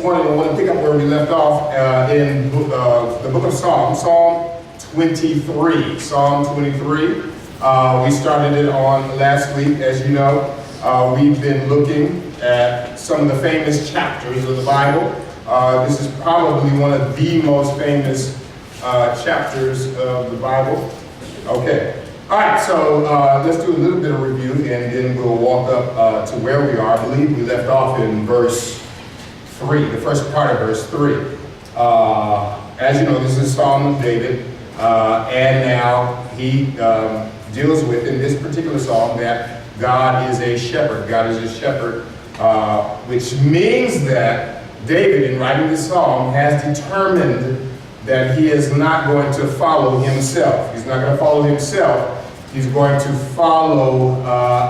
morning, I want to pick up where we left off in the book of Psalms, Psalm 23. Psalm 23. We started it on last week, as you know. We've been looking at some of the famous chapters of the Bible. This is probably one of the most famous chapters of the Bible. Okay. All right, so let's do a little bit of review, and then we'll walk up to where we are. I believe we left off in verse 3, the first part of verse 3. As you know, this is a Psalm of David, and now he deals with, in this particular psalm, that God is a shepherd. God is a shepherd, which means that David, in writing this psalm, has determined that he is not going to follow himself. He's not going to follow himself. He's going to follow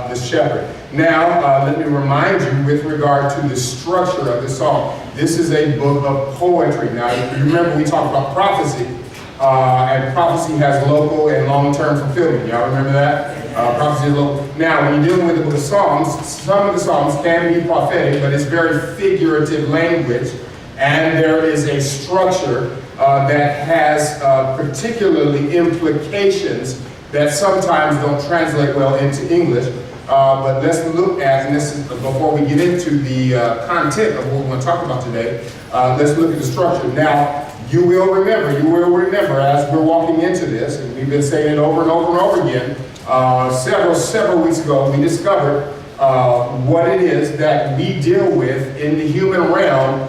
the shepherd. Now, let me remind you with regard to the structure of the psalm. This is a book of poetry. Now, if you remember, we talked about prophecy, and prophecy has local and long-term fulfillment. Y'all remember that? Prophecy is local. Now, when you're dealing with the book of Psalms, some of the Psalms can be prophetic, but it's very figurative language, and there is a structure that has particularly implications that sometimes don't translate well into English. But let's look at, and this is before we get into the content of what we're going to talk about today, let's look at the structure. Now, you will remember as we're walking into this, and we've been saying it over and over and over again, several weeks ago, we discovered what it is that we deal with in the human realm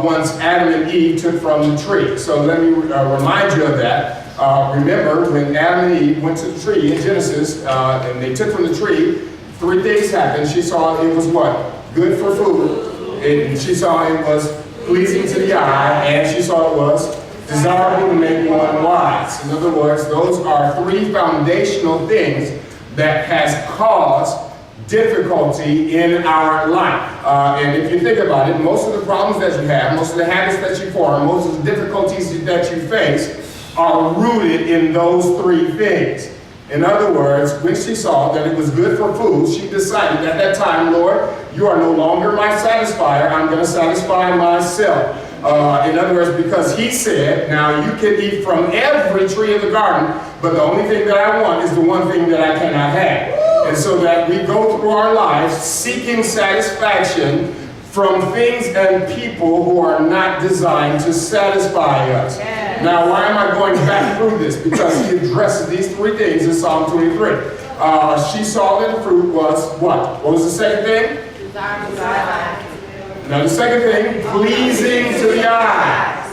once Adam and Eve took from the tree. So let me remind you of that. Remember, when Adam and Eve went to the tree in Genesis, and they took from the tree, 3 things happened. She saw it was what? Good for food. And she saw it was pleasing to the eye, and she saw it was desirable to make one wise. In other words, those are 3 foundational things that has caused difficulty in our life. And if you think about it, most of the problems that you have, most of the habits that you form, most of the difficulties that you face are rooted in those 3 things. In other words, when she saw that it was good for food, she decided at that time, Lord, you are no longer my satisfier, I'm going to satisfy myself. In other words, because he said, now you can eat from every tree in the garden, but the only thing that I want is the one thing that I cannot have. And so that we go through our lives seeking satisfaction from things and people who are not designed to satisfy us. Yes. Now, why am I going back through this? Because he addresses these 3 things in Psalm 23. She saw that the fruit was what? What was the second thing? Desire. Now, the second thing, pleasing to the eye.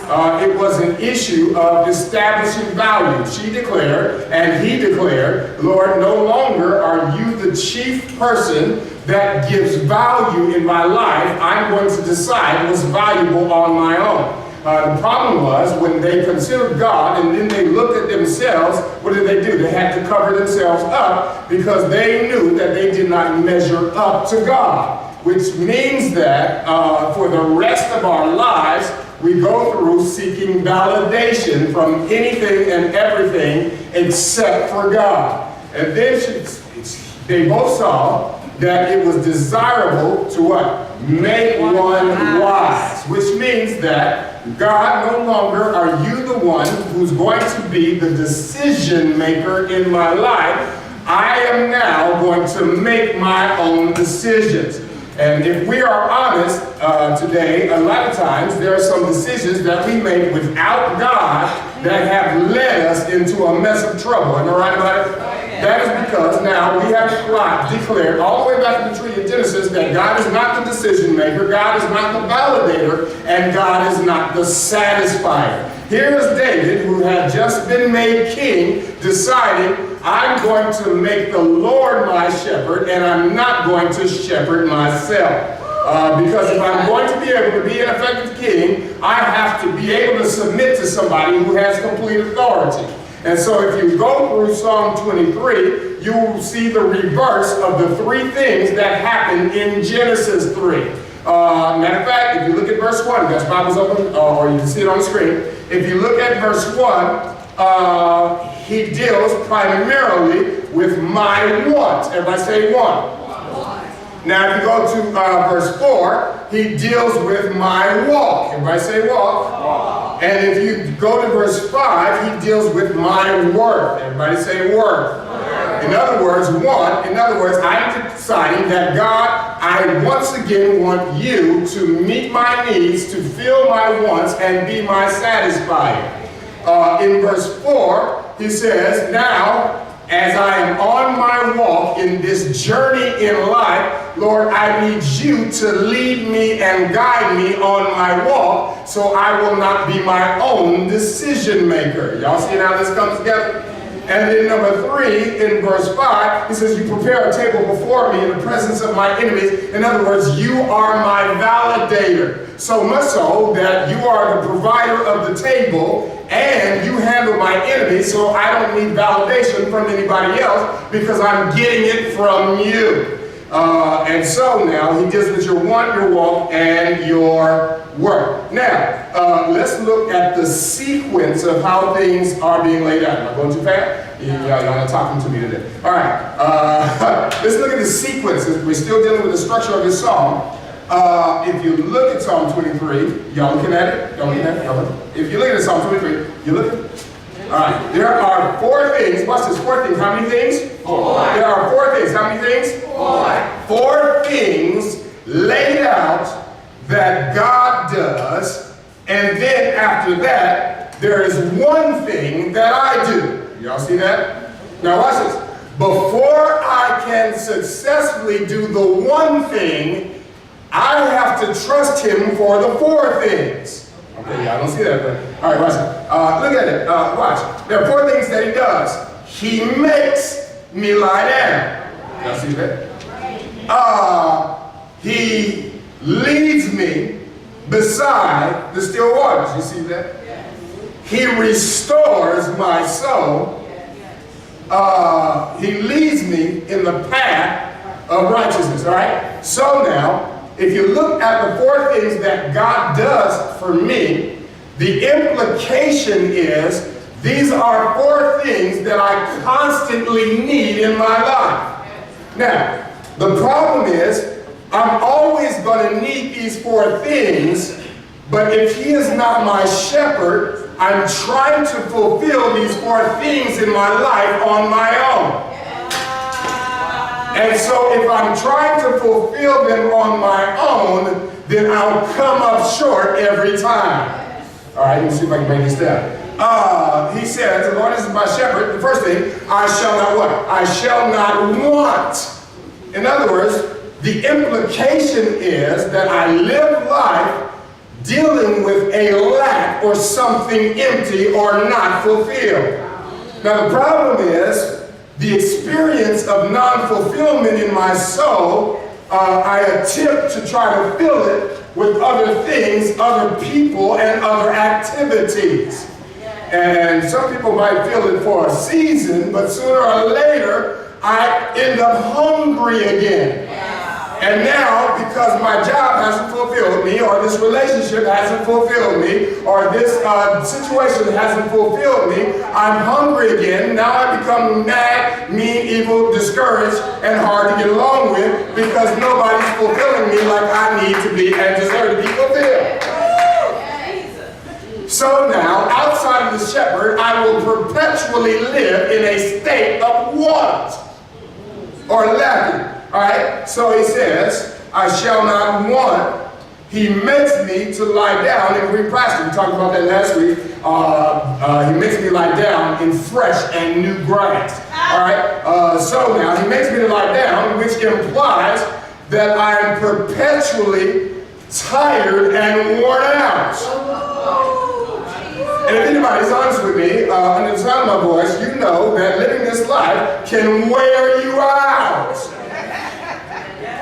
It was an issue of establishing value. She declared, and he declared, Lord, no longer are you the chief person that gives value in my life. I'm going to decide what's valuable on my own. The problem was when they considered God and then they looked at themselves, what did they do? They had to cover themselves up because they knew that they did not measure up to God. Which means that for the rest of our lives, we go through seeking validation from anything and everything except for God. And then they both saw that it was desirable to what? Make one wise. Which means that God, no longer are you the one who's going to be the decision maker in my life. I am now going to make my own decisions. And if we are honest today, a lot of times there are some decisions that we make without God that have led us into a mess of trouble. Am I right about it? That is because now we have declared all the way back to the tree in Genesis that God is not the decision maker, God is not the validator, and God is not the satisfier. Here is David, who had just been made king, deciding, I'm going to make the Lord my shepherd, and I'm not going to shepherd myself. Because if I'm going to be able to be an effective king, I have to be able to submit to somebody who has complete authority. And so if you go through Psalm 23, you will see the reverse of the 3 things that happened in Genesis 3. Matter of fact, if you look at verse 1, that's Bible's open, or you can see it on the screen. If you look at verse 1, he deals primarily with my want. Everybody say want. Now, if you go to verse 4, he deals with my walk. Everybody say walk. And if you go to verse 5, he deals with my worth. Everybody say worth. In other words, I'm deciding that God, I once again want you to meet my needs, to fill my wants, and be my satisfier. In verse 4, he says, now, as I am on my walk in this journey in life, Lord, I need you to lead me and guide me on my walk so I will not be my own decision maker. Y'all see how this comes together? And then number 3, in verse 5, he says, you prepare a table before me in the presence of my enemies. In other words, you are my validator. So much so that you are the provider of the table and you handle my enemies, so I don't need validation from anybody else because I'm getting it from you. And so now he deals with your want, your walk, and your work. Now, let's look at the sequence of how things are being laid out. Am I going too fast? Y'all not talking to me today. All right. Let's look at the sequence. We're still dealing with the structure of this psalm. If you look at Psalm 23, y'all looking at it? Y'all looking at it? Y'all looking? If you look at Psalm 23, you looking? All right. There are 4 things. Watch this. 4 things. How many things? 4. There are 4 things. How many things? 4. 4 things laid out that God does, and then after that, there is 1 thing that I do. Y'all see that? Now watch this. Before I can successfully do the 1 thing, I have to trust him for the 4 things. Okay, y'all don't see that, but all right, watch it. Look at it. Watch. There are 4 things that he does. He makes me lie down. Y'all see that? He leads me beside the still waters. You see that? He restores my soul. He leads me in the path of righteousness. All right? So now, if you look at the 4 things that God does for me, the implication is these are 4 things that I constantly need in my life. Now, the problem is I'm always going to need these 4 things, but if he is not my shepherd, I'm trying to fulfill these 4 things in my life on my own. And so if I'm trying to fulfill them on my own, then I'll come up short every time. All right, let me see if I can break this down. He says, the Lord is my shepherd. The first thing, I shall not what? I shall not want. In other words, the implication is that I live life dealing with a lack or something empty or not fulfilled. Now the problem is, the experience of non-fulfillment in my soul, I attempt to try to fill it with other things, other people, and other activities. And some people might feel it for a season, but sooner or later, I end up hungry again. And now, because my job hasn't fulfilled me, or this relationship hasn't fulfilled me, or this situation hasn't fulfilled me, I'm hungry again. Now I become mad, mean, evil, discouraged, and hard to get along with because nobody's fulfilling me like I need to be and deserve to be fulfilled. So now, outside of the shepherd, I will perpetually live in a state of want or lacking. All right, so he says, I shall not want. He makes me to lie down in green pastures. We talked about that last week. He makes me lie down in fresh and new grass. All right, so now he makes me to lie down, which implies that I am perpetually tired and worn out. And if anybody's honest with me, under the sound of my voice, you know that living this life can wear you out.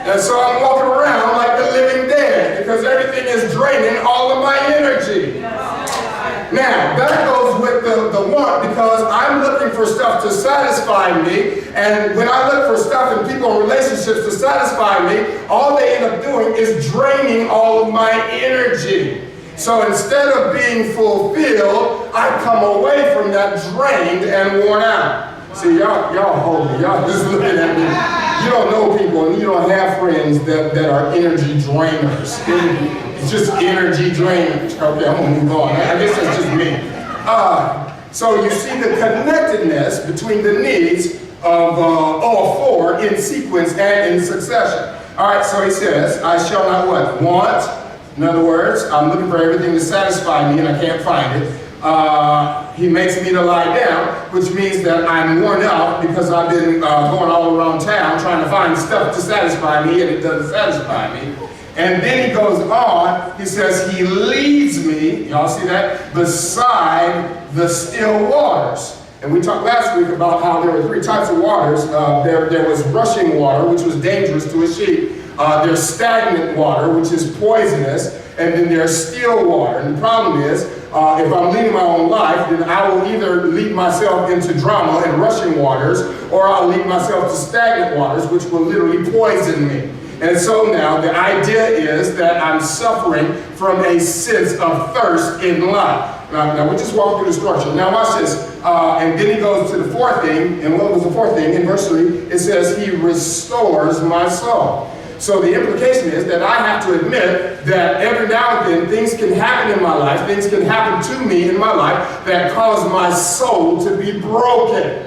And so I'm walking around like the living dead because everything is draining all of my energy. Now, that goes with the want because I'm looking for stuff to satisfy me. And when I look for stuff and people and relationships to satisfy me, all they end up doing is draining all of my energy. So instead of being fulfilled, I come away from that drained and worn out. See, y'all hold me. Y'all just looking at me. You don't know people and you don't have friends things that are energy drainers. It's just energy drainers. Okay, I'm gonna move on. I guess that's just me. So you see the connectedness between the needs of all four in sequence and in succession. All right, so he says, I shall not what? Want. In other words, I'm looking for everything to satisfy me and I can't find it. He makes me to lie down, which means that I'm worn out because I've been going all around town trying to find stuff to satisfy me and it doesn't satisfy me. And then he goes on, he says, he leads me, y'all see that, beside the still waters. And we talked last week about how there were three types of waters. There was rushing water, which was dangerous to a sheep. There's stagnant water, which is poisonous. And then there's still water. And the problem is, if I'm leading my own life, then I will either lead myself into drama and rushing waters, or I'll lead myself to stagnant waters, which will literally poison me. And so now the idea is that I'm suffering from a sense of thirst in life. Now we just walk through the structure. Now watch this. And then he goes to the fourth thing. And what was the fourth thing? In verse 3, it says, he restores my soul. So the implication is that I have to admit that every now and then things can happen in my life, things can happen to me in my life that cause my soul to be broken.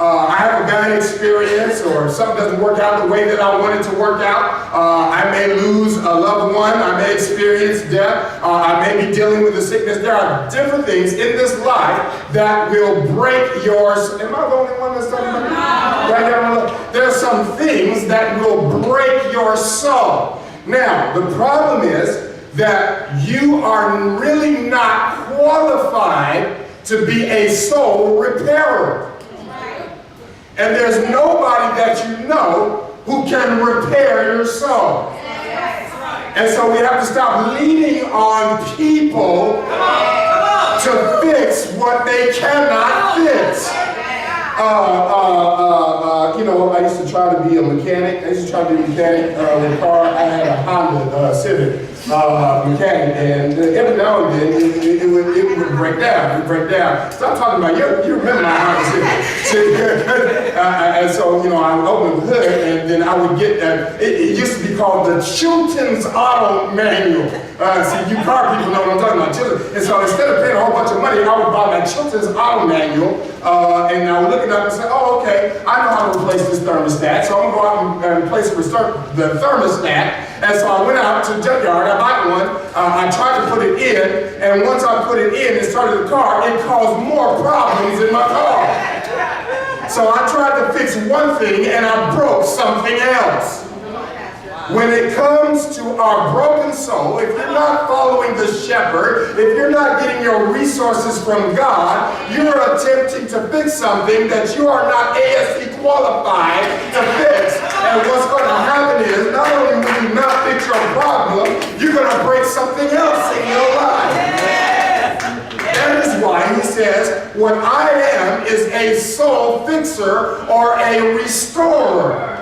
I have a bad experience, or something doesn't work out the way that I want it to work out. I may lose a loved one. I may experience death. I may be dealing with a sickness. There are different things in this life that will break yours. Am I the only one that's talking about that? Right there? There are some things that will break your soul. Now, the problem is that you are really not qualified to be a soul repairer. And there's nobody that you know who can repair your soul. And so we have to stop leaning on people to fix what they cannot fix. You know, I used to try to be a mechanic. I used to try to be a mechanic with a car. I had a Honda Civic mechanic, and every now and then it would break down. It would break down. Stop talking about you remember my Honda Civic. And so, you know, I would open the hood, and then I would get it used to be called the Chilton's Auto Manual. See, you car people know what I'm talking about, Chilton. And so instead of paying a whole bunch of money, I would buy my Chilton's Auto Manual, and I would look it up and say, oh, okay, I know how to replace this thermostat, so I'm going to go out and replace the thermostat. And so I went out to the junkyard, I bought one, I tried to put it in, and once I put it in and started the car, it caused more problems in my car. So I tried to fix one thing and I broke something else. When it comes to our broken soul, if you're not following the shepherd, if you're not getting your resources from God, you're attempting to fix something that you are not ASC qualified to fix. And what's going to happen is, not only will you not fix your problem, you're going to break something else in your life. That is why he says, what I am is a soul fixer or a restorer.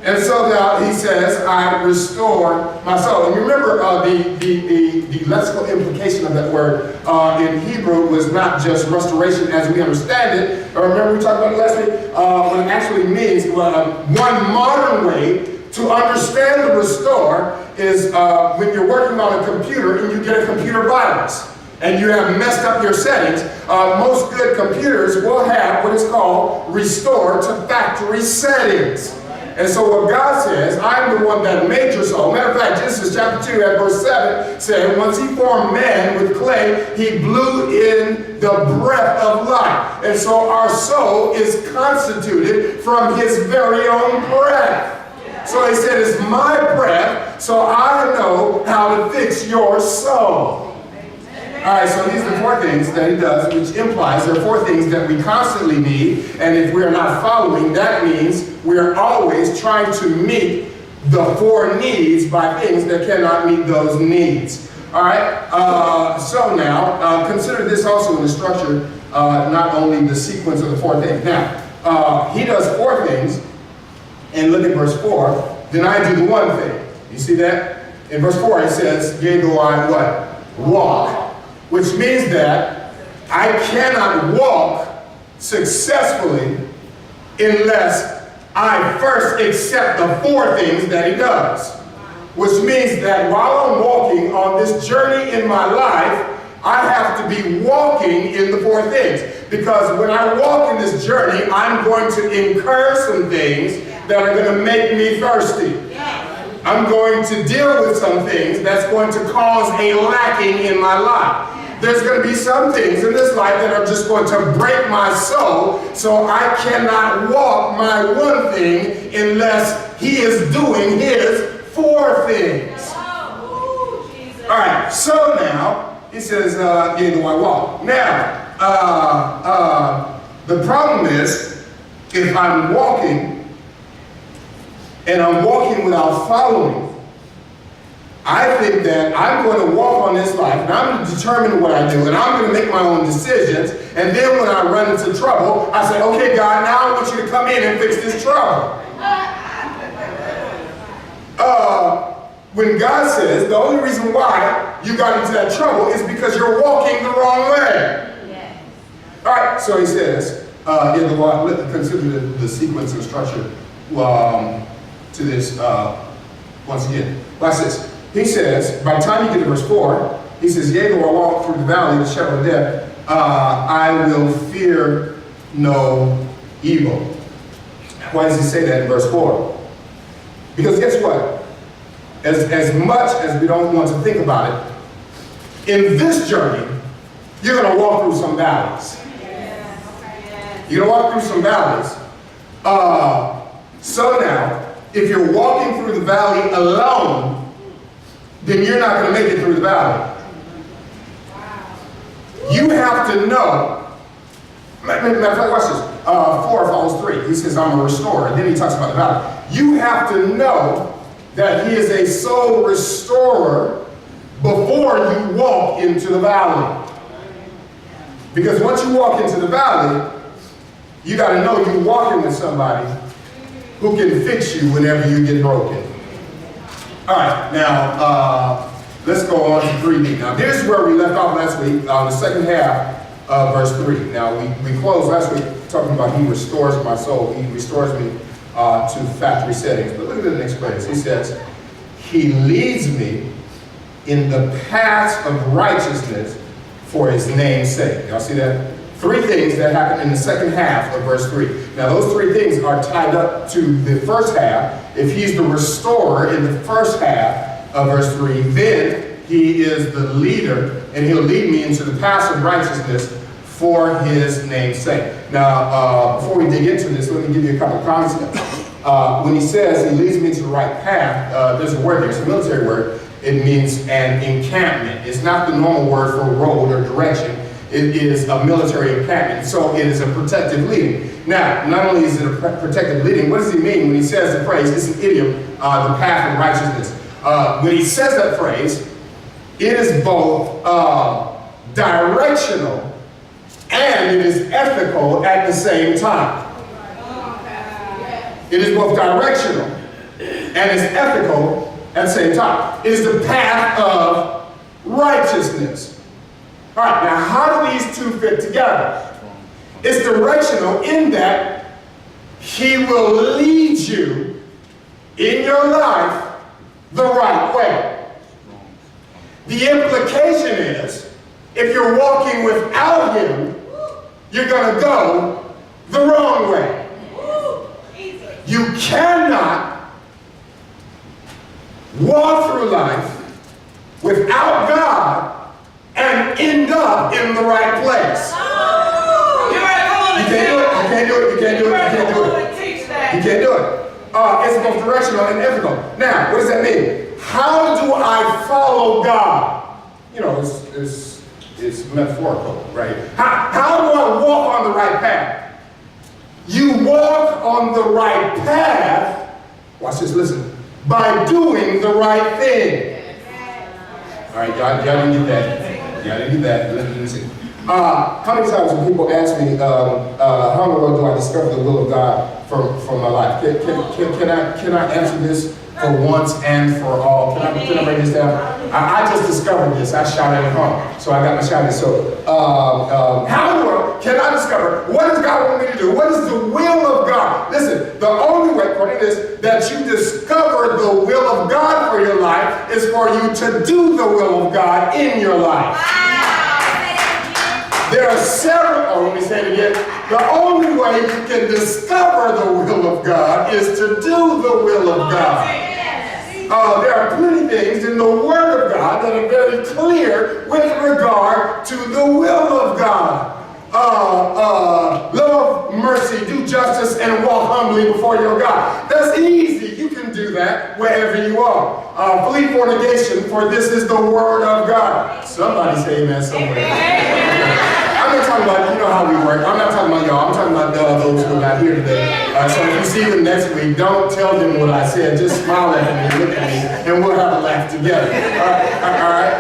And so now he says, I restore my soul. And remember, the lexical implication of that word in Hebrew was not just restoration as we understand it. Remember we talked about it last week? What it actually means, one modern way to understand the restore is when you're working on a computer and you get a computer virus and you have messed up your settings. Most good computers will have what is called restore to factory settings. And so what God says, I'm the one that made your soul. Matter of fact, Genesis chapter 2 at verse 7 said, once he formed man with clay, he blew in the breath of life. And so our soul is constituted from his very own breath. So he said, it's my breath, so I know how to fix your soul. All right, so these are the four things that he does, which implies there are four things that we constantly need, and if we're not following, that means we're always trying to meet the four needs by things that cannot meet those needs. All right, so now, consider this also in the structure, not only the sequence of the four things. Now, he does four things, and look at verse 4, then I do the one thing. You see that? In verse 4 it says, yea, though I what? Walk. Which means that I cannot walk successfully unless I first accept the 4 things that he does. Which means that while I'm walking on this journey in my life, I have to be walking in the 4 things. Because when I walk in this journey, I'm going to incur some things that are going to make me thirsty. I'm going to deal with some things that's going to cause a lacking in my life. There's going to be some things in this life that are just going to break my soul, so I cannot walk my 1 thing unless he is doing his 4 things. All right, so now, he says, yea, do I walk. Now, the problem is, if I'm walking, and I'm walking without following, I think that I'm going to walk on this life, and I'm going to determine what I do, and I'm going to make my own decisions, and then when I run into trouble, I say, okay, God, now I want you to come in and fix this trouble. When God says the only reason why you got into that trouble is because you're walking the wrong way. Yes. All right, so he says, consider the sequence and structure to this once again. Watch this. He says, by the time you get to verse 4, he says, yea, though I walk through the valley of the shadow of death, I will fear no evil. Why does he say that in verse 4? Because guess what? As much as we don't want to think about it, in this journey, you're going to walk through some valleys. You're going to walk through some valleys. So now, if you're walking through the valley alone, then you're not going to make it through the valley. You have to know. Matter of fact, watch this. 4 follows 3. He says, I'm a restorer. And then he talks about the valley. You have to know that he is a soul restorer before you walk into the valley. Because once you walk into the valley, you got to know you're walking with somebody who can fix you whenever you get broken. All right, now let's go on to 3D. Now this is where we left off last week, the second half of verse 3. Now we closed last week talking about he restores my soul. He restores me to factory settings. But look at the next phrase. He says, he leads me in the paths of righteousness for his name's sake. Y'all see that? 3 things that happen in the second half of verse 3. Now those 3 things are tied up to the first half. If he's the restorer in the first half of verse 3, then he is the leader, and he'll lead me into the paths of righteousness for his name's sake. Now, before we dig into this, let me give you a couple of concepts. When he says he leads me to the right path, there's a word there, it's a military word. It means an encampment. It's not the normal word for road or direction. It is a military encampment, so it is a protective leading. Now, not only is it a protective leading, what does he mean when he says the phrase, it's an idiom, the path of righteousness. When he says that phrase, it is both directional and it is ethical at the same time. It is both directional and it's ethical at the same time. It is the path of righteousness. All right, now how do these 2 fit together? It's directional in that he will lead you in your life the right way. The implication is, if you're walking without him, you're going to go the wrong way. You cannot walk through life without God and end up in the right place. You can't do it. You can't do it. You can't do it. You can't do it. You can't do it. It's both directional and ethical. Now, what does that mean? How do I follow God? You know, it's metaphorical, right? How do I walk on the right path? You walk on the right path, watch this, listen, by doing the right thing. All right, y'all didn't get that. Y'all didn't get that. Let me see. How many times when people ask me, how in the world do I discover the will of God for my life? Can I answer this for once and for all. Can I break this down? I just discovered this. I shouted at home, so I got my shout. So, how in the world can I discover what does God want me to do? What is the will of God? Listen, the only way, according to this, that you discover the will of God for your life is for you to do the will of God in your life. There are several, let me say it again. The only way you can discover the will of God is to do the will of God. There are plenty of things in the Word of God that are very clear with regard to the will of God. Love mercy, do justice, and walk humbly before your God. That's easy. You can do that wherever you are. Flee fornication, for this is the Word of God. Somebody say amen somewhere. I'm not talking about, you know how we work. I'm not talking about y'all. I'm talking about those who are not here today. So if you see them next week, don't tell them what I said. Just smile at them and look at me, and we'll have a laugh together. All right?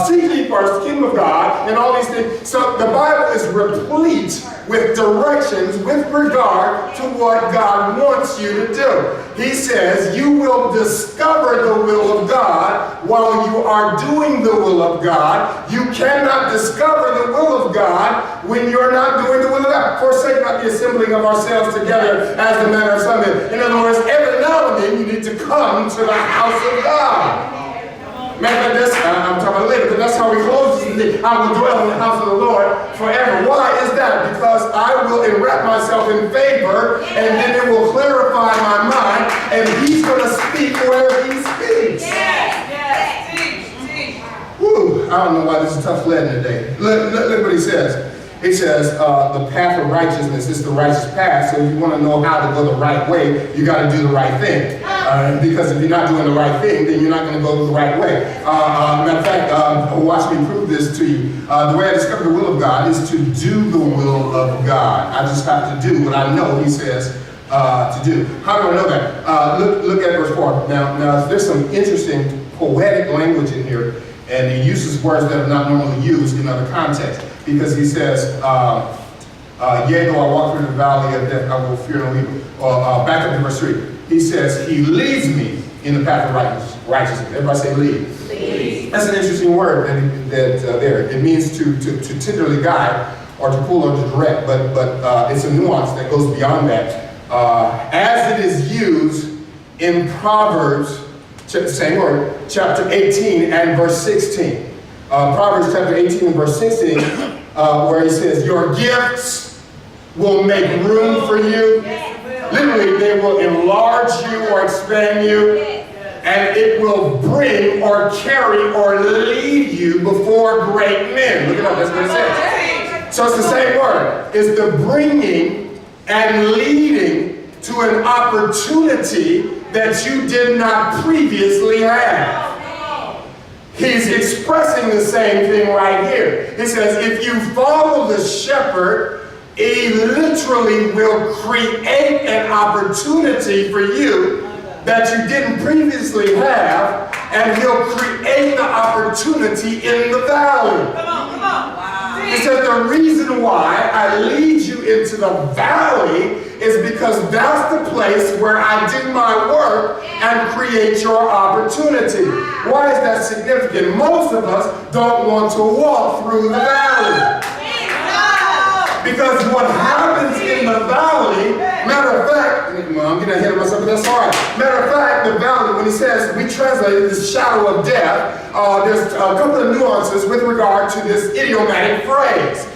Seek ye first the kingdom of God and all these things. So the Bible is replete with directions with regard to what God wants you to do. He says you will discover the will of God while you are doing the will of God. You cannot discover the will of God when you're not doing the will of God. Forsake not the assembling of ourselves together as the manner of some men. In other words, every now and then you need to come to the house of God. Matter of this, I'm talking about later, but that's how he closes it. I will dwell in the house of the Lord forever. Why is that? Because I will enwrap myself in favor, and then it will clarify my mind, and he's going to speak where he speaks. Yes. Teach. Woo, I don't know why this is tough sledding today. Look what he says. He says, the path of righteousness is the righteous path. So if you want to know how to go the right way, you got to do the right thing. Because if you're not doing the right thing, then you're not going to go the right way. Matter of fact, watch me prove this to you. The way I discover the will of God is to do the will of God. I just have to do what I know he says to do. How do I know that? Look at verse 4. Now, there's some interesting poetic language in here, and he uses words that are not normally used in other contexts. Because he says, yea, though I walk through the valley of death, I will fear no evil. Back up to verse 3. He says, he leads me in the path of righteousness. Everybody say lead. Lead. That's an interesting word that there. It means to tenderly guide, or to pull, or to direct. But it's a nuance that goes beyond that. As it is used in Proverbs, same word, chapter 18 and verse 16. Proverbs chapter 18 and verse 16, where he says, your gifts will make room for you. Literally, they will enlarge you or expand you, and it will bring or carry or lead you before great men. Look it up, that's what it says. So it's the same word. It's the bringing and leading to an opportunity that you did not previously have. He's expressing the same thing right here. He says, if you follow the shepherd, he literally will create an opportunity for you that you didn't previously have, and he'll create the opportunity in the valley. Come on. Wow. He says, the reason why I lead you into the valley is because that's the place where I do my work and create your opportunity. Why is that significant? Most of us don't want to walk through the valley. Because what happens in the valley, matter of fact, I'm getting ahead of myself, but that's all right. Matter of fact, the valley, when he says, we translate this shadow of death, there's a couple of nuances with regard to this idiomatic phrase.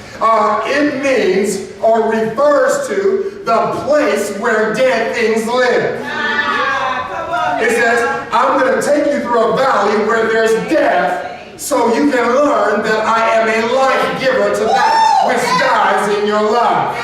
It means or refers to the place where dead things live. It says, I'm going to take you through a valley where there's death, so you can learn that I am a life giver to that which dies in your life.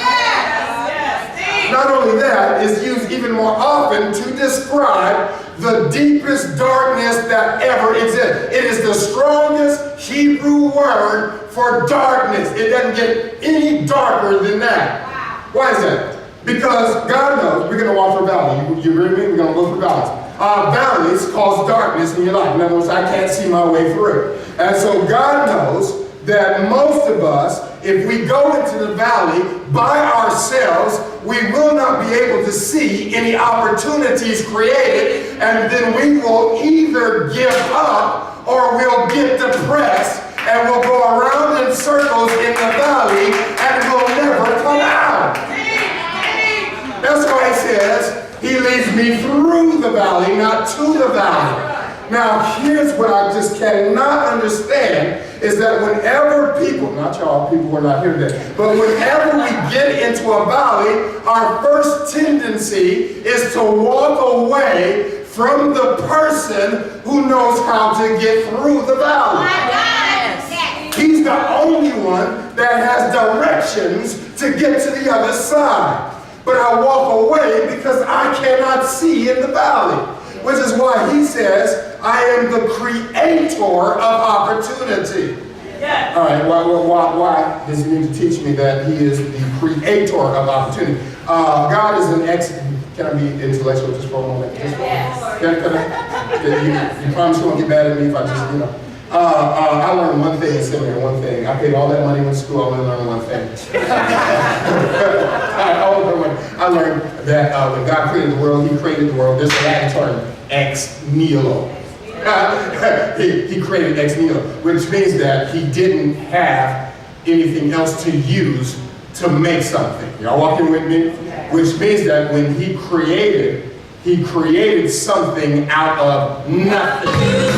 Not only that, it's used even more often to describe the deepest darkness that ever exists. It is the strongest Hebrew word for darkness. It doesn't get any darker than that. Why is that? Because God knows we're going to walk through a valley. You agree with me? We're going to go through valleys. Valleys cause darkness in your life. In other words, I can't see my way through. And so God knows that most of us, if we go into the valley by ourselves, we will not be able to see any opportunities created, and then we will either give up or we'll get depressed and we'll go around in circles in the valley and we'll never come out. That's why he says, he leads me through the valley, not to the valley. Now, here's what I just cannot understand, is that whenever people, not y'all, people who are not here today, but whenever we get into a valley, our first tendency is to walk away from the person who knows how to get through the valley. He's the only one that has directions to get to the other side. But I walk away because I cannot see in the valley. Which is why he says, I am the creator of opportunity. Yes. All right, why does he need to teach me that he is the creator of opportunity? God is an excellent. Can I be intellectual just for a moment? Just for a moment. You promise you won't get mad at me if I just, you know. I learned one thing in seminary, one thing. I paid all that money in school, I only learned one thing. I learned that when God created the world, he created the world. This Latin term, ex nihilo. He created ex nihilo, which means that he didn't have anything else to use to make something. Y'all walking with me? Which means that when he created something out of nothing.